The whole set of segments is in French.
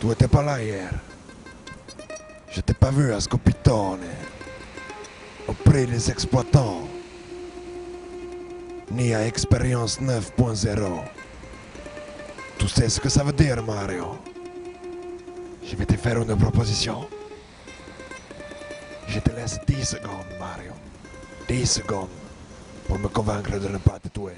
Tu n'étais pas là hier. Je t'ai pas vu à Scopitone, auprès des exploitants, ni à Expérience 9.0. Tu sais ce que ça veut dire, Mario? Je vais te faire une proposition. Je te laisse 10 secondes, Mario. 10 secondes pour me convaincre de ne pas te tuer.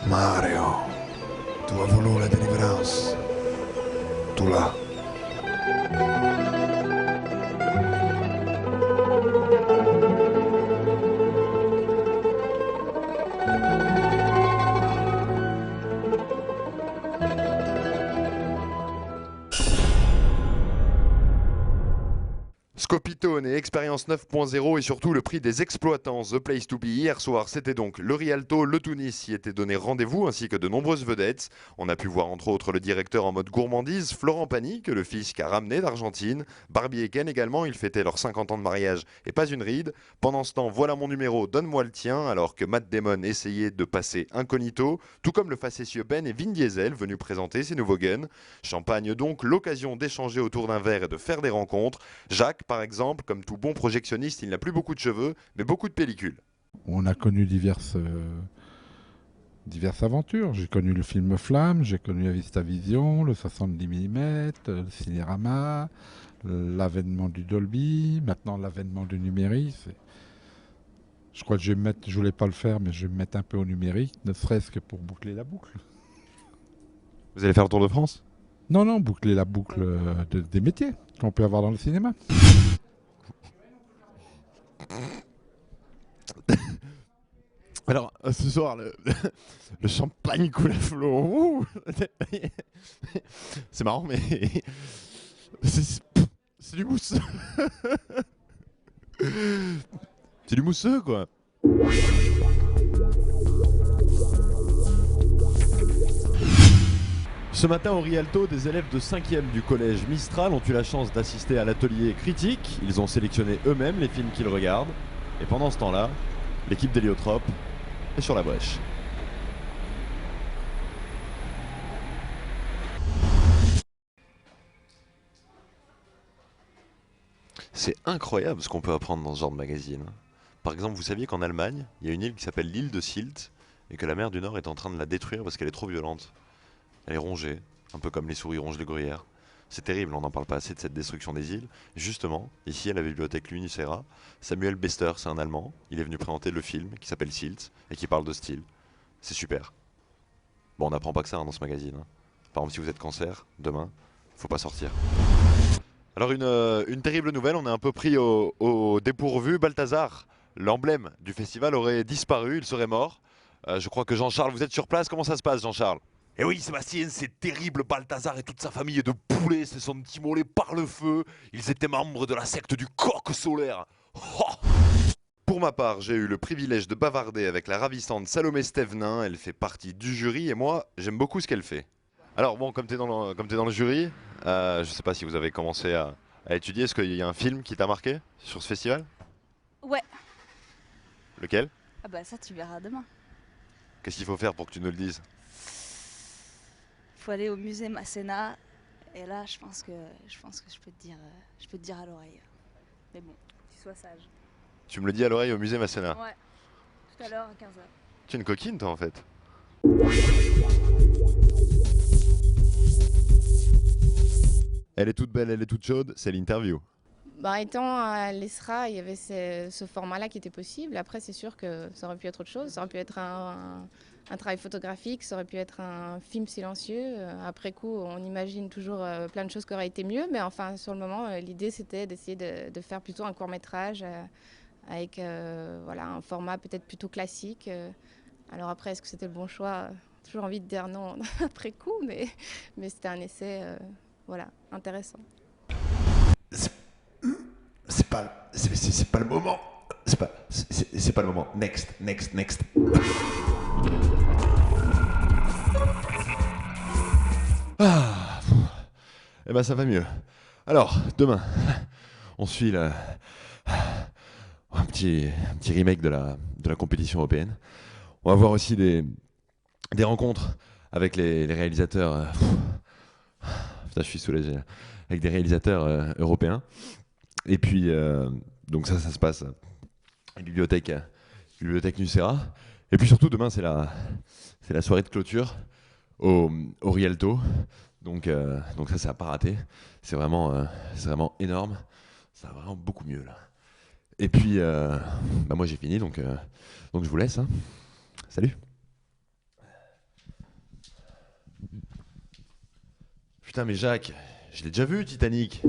Mario, tu as voulu la délivrance. Tu l'as. Scopitone et Expérience 9.0 et surtout le prix des exploitants The Place to Be. Hier soir, c'était donc le Rialto, le Tunis y était donné rendez-vous ainsi que de nombreuses vedettes. On a pu voir entre autres le directeur en mode gourmandise, Florent Pagny, que le fils qu'a ramené d'Argentine. Barbie et Ken également, ils fêtaient leurs 50 ans de mariage et pas une ride. Pendant ce temps, voilà mon numéro, donne-moi le tien, alors que Matt Damon essayait de passer incognito, tout comme le facétieux Ben et Vin Diesel venus présenter ses nouveaux guns. Champagne donc, l'occasion d'échanger autour d'un verre et de faire des rencontres. Jacques, par exemple, comme tout bon projectionniste, il n'a plus beaucoup de cheveux, mais beaucoup de pellicules. On a connu diverses aventures. J'ai connu le film Flamme, j'ai connu la VistaVision, le 70 mm, le Cinérama, l'avènement du Dolby, maintenant l'avènement du numérique. Je crois que je voulais pas le faire, mais je vais me mettre un peu au numérique, ne serait-ce que pour boucler la boucle. Vous allez faire le Tour de France ? Non, boucler la boucle des métiers qu'on peut avoir dans le cinéma. Alors, ce soir, le champagne coule à flot. Ouh. C'est marrant, mais c'est du mousseux. C'est du mousseux, quoi. Ce matin au Rialto, des élèves de 5e du collège Mistral ont eu la chance d'assister à l'atelier critique. Ils ont sélectionné eux-mêmes les films qu'ils regardent. Et pendant ce temps-là, l'équipe d'Héliotrope est sur la brèche. C'est incroyable ce qu'on peut apprendre dans ce genre de magazine. Par exemple, vous saviez qu'en Allemagne, il y a une île qui s'appelle l'île de Sylt et que la mer du Nord est en train de la détruire parce qu'elle est trop violente. Elle est rongée, un peu comme les souris rongent les gruyères. C'est terrible, on n'en parle pas assez de cette destruction des îles. Justement, ici à la bibliothèque L'Unicera, Samuel Bester, c'est un Allemand, il est venu présenter le film qui s'appelle Sylt et qui parle de style. C'est super. Bon, on n'apprend pas que ça dans ce magazine. Par exemple, si vous êtes cancer, demain, faut pas sortir. Alors une terrible nouvelle, on est un peu pris au dépourvu. Balthazar, l'emblème du festival, aurait disparu, il serait mort. Je crois que Jean-Charles, vous êtes sur place, comment ça se passe Jean-Charles ? Eh oui, Sébastien, c'est terrible. Balthazar et toute sa famille de poulets se sont immolés par le feu. Ils étaient membres de la secte du coq solaire. Oh. Pour ma part, j'ai eu le privilège de bavarder avec la ravissante Salomé Stevenin. Elle fait partie du jury et moi, j'aime beaucoup ce qu'elle fait. Alors bon, comme tu es dans le jury, je sais pas si vous avez commencé à étudier. Est-ce qu'il y a un film qui t'a marqué sur ce festival ? Ouais. Lequel ? Ah bah ça tu verras demain. Qu'est-ce qu'il faut faire pour que tu nous le dises ? Faut aller au musée Masséna et là je pense que je peux te dire à l'oreille. Mais bon, tu sois sage. Tu me le dis à l'oreille au musée Masséna. Ouais. Tout à l'heure à 15h. Tu es une coquine toi en fait. Elle est toute belle, elle est toute chaude, c'est l'interview. Bah, étant à l'ESRA, il y avait ce format-là qui était possible. Après, c'est sûr que ça aurait pu être autre chose. Ça aurait pu être un travail photographique, ça aurait pu être un film silencieux. Après coup, on imagine toujours plein de choses qui auraient été mieux. Mais enfin, sur le moment, l'idée, c'était d'essayer de faire plutôt un court-métrage avec voilà, un format peut-être plutôt classique. Alors après, est-ce que c'était le bon choix ? Toujours envie de dire non après coup, mais c'était un essai voilà, intéressant. C'est C'est pas le moment. C'est pas le moment. Next. Ah, eh ben ça va mieux. Alors, demain, on suit un petit remake de la compétition européenne. On va voir aussi des rencontres avec les réalisateurs. Putain, je suis soulagé. Là. Avec des réalisateurs européens. Et puis, donc ça se passe à la bibliothèque Nucera. Et puis surtout, demain, c'est la soirée de clôture au Rialto. Donc ça, c'est à pas rater. C'est vraiment énorme. Ça va vraiment beaucoup mieux, là. Et puis, moi, j'ai fini, donc je vous laisse. Hein. Salut. Putain, mais Jacques, je l'ai déjà vu, Titanic.